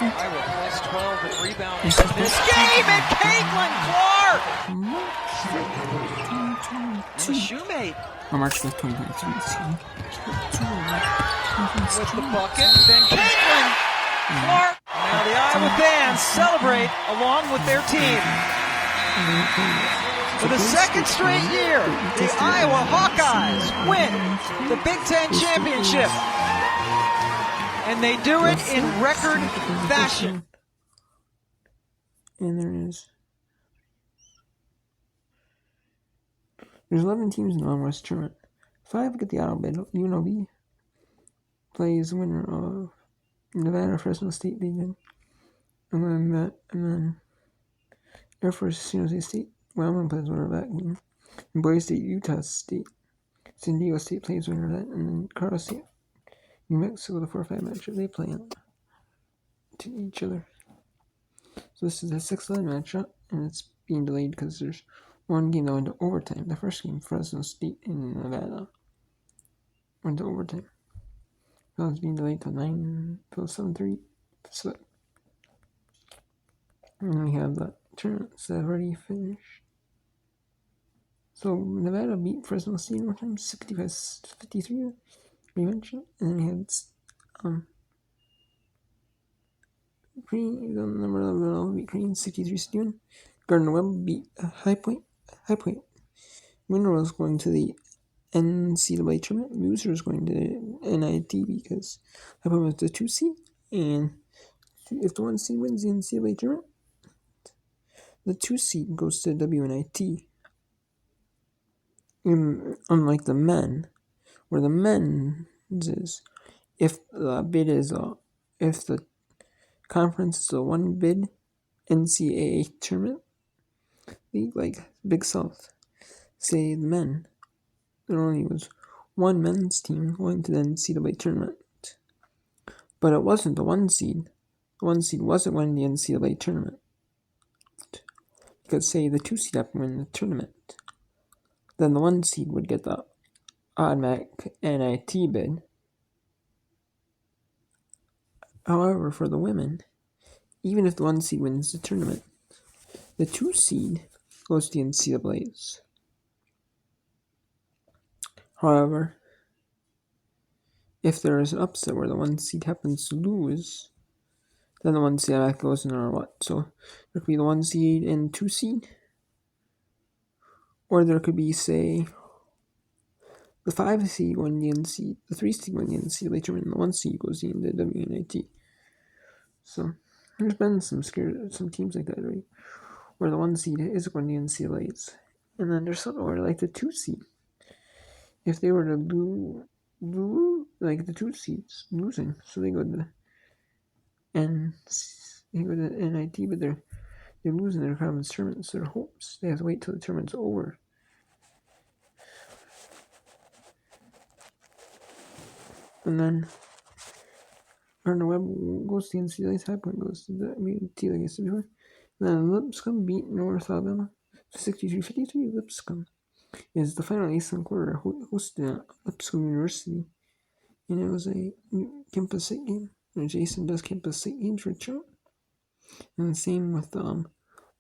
Iowa plus 12 with rebounding in this game, and Caitlin Clark! And the shoemate. March 5th, 2023. With the bucket, then Caitlin Clark. Now the Iowa fans celebrate along with their team. For the second straight year, the Iowa Hawkeyes win the Big Ten Championship. And they do it in record fashion. And there's 11 teams in the Mountain West tournament. 5 get the auto bid. UNLV plays the winner of Nevada Fresno State League. And then Air Force San Jose State. Wyoming plays winner of that game. And Boise State, Utah State. San Diego State plays winner of that. And then Colorado State, New Mexico, the 4-5 matchup. They play to each other. So this is a 6-11 matchup, and it's being delayed because there's one game that went to overtime. The first game, Fresno State in Nevada, went to overtime. So it's being delayed till 7:30. So, and we have the tournaments that have already finished. So Nevada beat Fresno State in overtime, 65-53. We mentioned, and then we had number 11 beat Green 63-61. Gardner Webb beat High Point. Winner was going to the NCAA tournament. Loser was going to NIT because High Point was the 2 seed. And if the 1 seed wins the NCAA tournament, the 2 seed goes to WNIT. Unlike the men, where the men's is, if the bid is if the conference is a 1 bid NCAA tournament league, like Big South, say the men, there only was 1 men's team going to the NCAA tournament, but it wasn't the 1 seed. The 1 seed wasn't winning the NCAA tournament because say the 2 seed happened to win the tournament, then the 1 seed would get the automatic NIT bid. However, for the women, even if the 1 seed wins the tournament, the 2 seed goes to the NCAAs. However, if there is an upset where the 1 seed happens to lose, then the 1 seed goes in or what? So there could be the 1 seed and 2 seed, or there could be, say, the 5 seed win the NCAA, the 3 seed win the NCAA tournament, and the 1 seed goes in the WNIT. So there's been some teams like that, right? Where the 1 seed is going to the NCAAs. And then there's some where like the 2 seed. If they were to lose, like the 2 seeds losing, so they go to NIT, but they're losing their conference tournaments, their hopes. They have to wait till the tournament's over. And then Gardner Webb goes to the NCAA, High Point goes to the WNIT, like I said before. And then Lipscomb beat North Alabama 63-53. Lipscomb is the final ASUN quarter hosted at Lipscomb University. And it was a campus state game. And Jason does campus state games for Choate. And the same with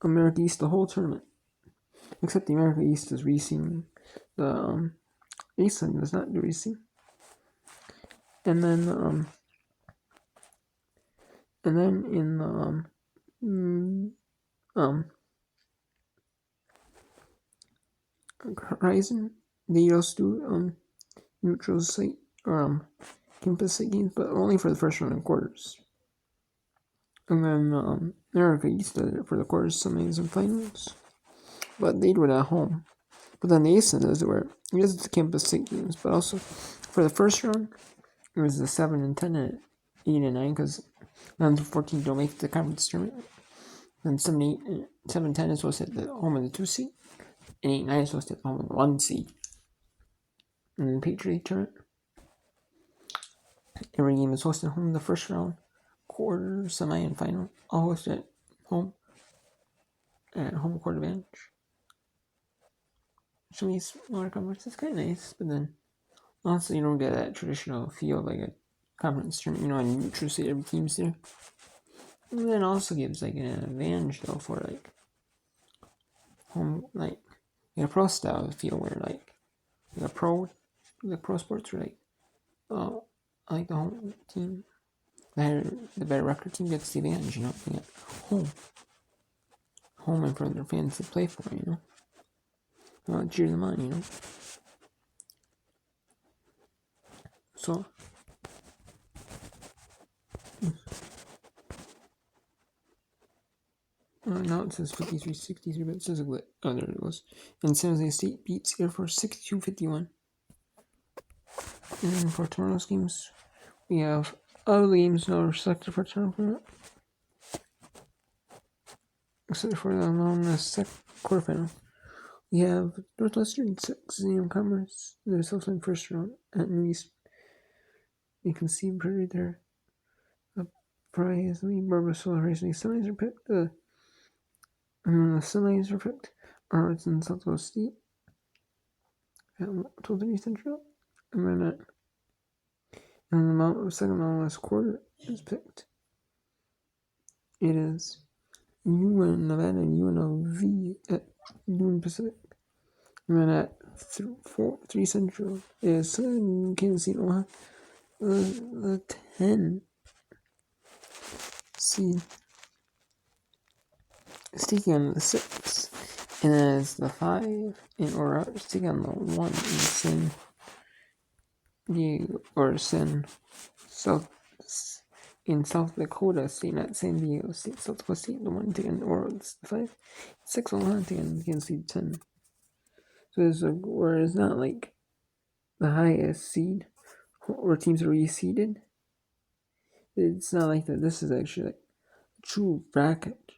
America East, the whole tournament. Except the America East is racing. The ASUN does not do racing. And then in Horizon, they also do neutral site or campus site games, but only for the first round and quarters. And then America East does it for the quarters, semis, and finals, but they do it at home. But then the ASUN does it where it is the campus site games, but also for the first round, it was the 7 and 10 and 8 and 9 because 9 and 14 don't make the conference tournament. Then 7 and 10 is supposed to hit the home of the 2 seed, and 8 and 9 is supposed to hit the home of the 1 seed. And then Patriot tournament, every game is hosted home in the first round, quarter, semi, and final, all hosted at home court advantage. Show me smaller conference. It's kind of nice, but then honestly, you don't get that traditional feel like a conference tournament, a neutral state, every team's there. And then also gives like an advantage though for like home, like in a pro style feel where like the pro sports are like the home team, the better record team gets the advantage, you know, they get home in front of their fans to play for, you know, cheer them on, you know. So now it says 53-63, but it says a glitch. Oh, there it goes. And San Jose State beats Air Force 62-51. And then for tomorrow's games, we have other games now selected for tomorrow, except for the second quarterfinal. We have Northwestern 6 Commerce. They're still in first round at New East. You can see right there. Surprisingly, Barbasol Racing semis are picked. The semis are picked. Arlington Southwest State at 12:30 Central. And then the second last quarter is picked. It is UN Nevada and UNLV at noon Pacific. And then at 3 Central is Kansas City, Omaha. The 10 seed is taking on the 6, and then it's the 5 in Aurora is taking on the 1 in South Dakota State, not San Diego State. South Dakota State, the 1 taking Aurora, the 5, 6 Omaha taking against seed 10. So where it's not like the highest seed where teams are reseeded. It's not like that. This is actually like a true bracket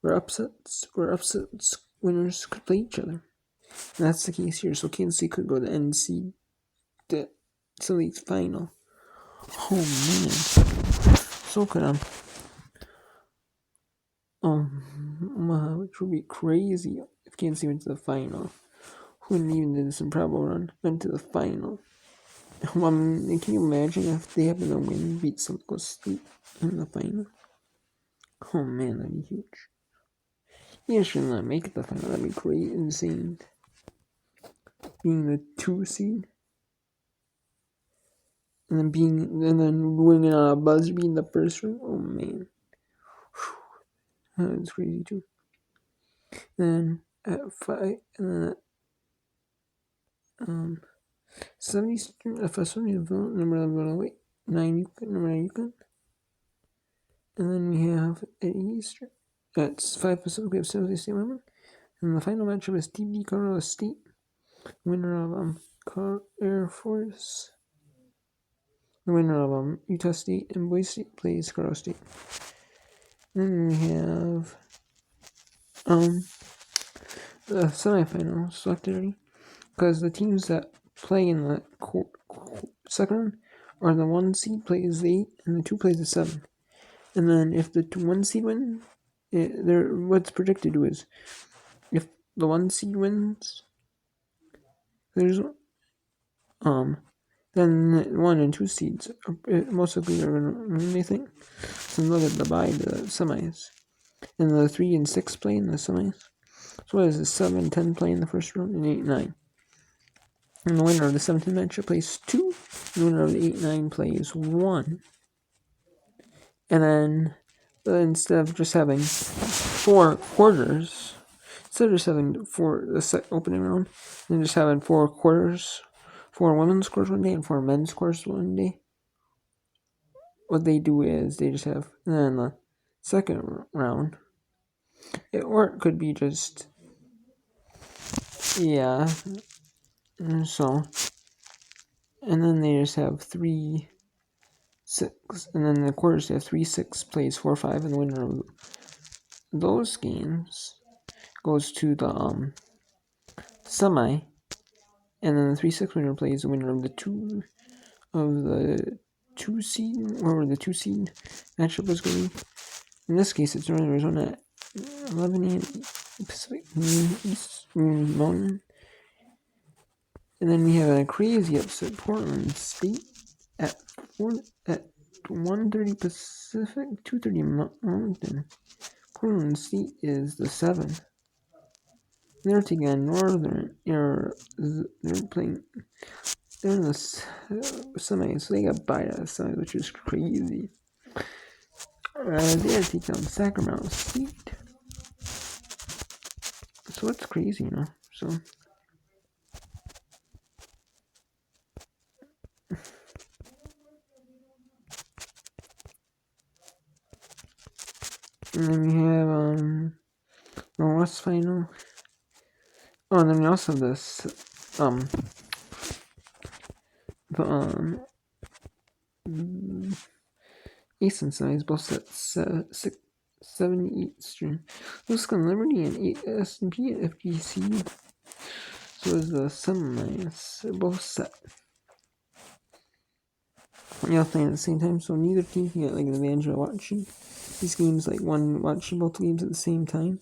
where upsets winners could play each other. And that's the case here. So Kansas City could go to NCAA final. Oh man. So could which would be crazy if Kansas City went to the final. Who wouldn't even did this improbable run? Went to the final. Can you imagine if they happen to win, beat South Dakota State in the final? Oh man, that'd be huge. You should not make it the final. That'd be great, insane. Being the 2 seed, and then winning on a buzzer, being the first one. Oh man, that's crazy too. Then at 5, and then 70 FS1 number 11 9 UConn. And then we have at Eastern, that's 5 Pacific, we have San Jose State Women. And the final matchup is TD Colorado State, winner of Air Force. The winner of Utah State and Boise State plays Colorado State. Then we have the semifinals selected already, because the teams that play in the second round are the 1 seed plays the 8 and the 2 plays the 7. And then if the 1 seed wins, what's predicted is if the 1 seed wins, there's then 1 and 2 seeds most likely are going to win, they think. So they'll get the bye to the semis. And the 3 and 6 play in the semis. So what is it? 7 and 10 play in the first round, and 8 and 9. And the winner of the 17 matchup plays 2. The winner of the 8-9 plays 1. And then instead of just having 4 quarters, instead of just having the opening round, and just having 4 quarters, 4 women's quarters one day and 4 men's quarters one day, what they do is they just have, and then the second round, or it could be just, so, and then they just have 3, 6, and then the quarters they have 3, 6 plays 4, 5, and the winner of those games goes to the semi, and then the 3-6 winner plays the winner of the 2 seed, or the 2 seed matchup was going to be. In this case, it's Northern Arizona at 11 a.m. Pacific East Mountain. And then we have a crazy upset, Portland State at 1:30 Pacific, 2:30 Mountain. Portland State is the 7. They're taking on Northern. They're playing. They're in the semis, so they got bite out of semis, which is crazy. They're taking on Sacramento State. So that's crazy, you know. So. And then we have the West Final. Oh, and then we also have this the Eastern sides, both set 7 Eastern. Wisconsin Liberty and S&P and FGC. So is the semis. They're both set. You're playing at the same time, so neither team can get like an advantage of watching these games, like watching both games at the same time.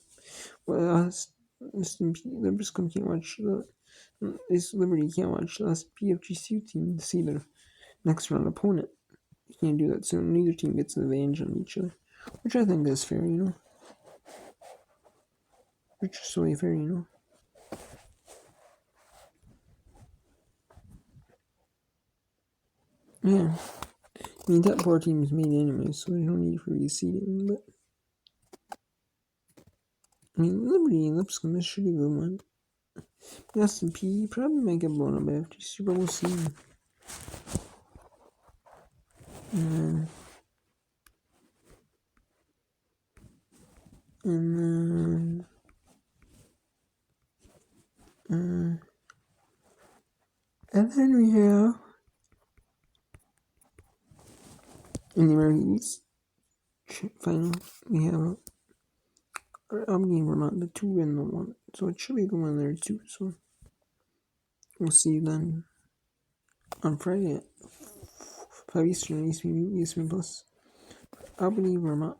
Well, S&P, they're just can't watch this Liberty can't watch the PFGC team to see their next round opponent. You can't do that, so neither team gets an advantage on each other, which I think is fair, you know. Which is way fair, you know. Yeah. I mean, top 4 teams made anyway, so there's no need for reseeding, but I mean, Liberty and Lipscomb should be a good one. S&P probably might get blown up by FGC, but we'll see. And then we have in the American East final, we have Albany and Vermont, the 2 and the 1. So it should be a good one there too. So we'll see you then on Friday at 5 Eastern, ESPN Plus. Albany, Vermont.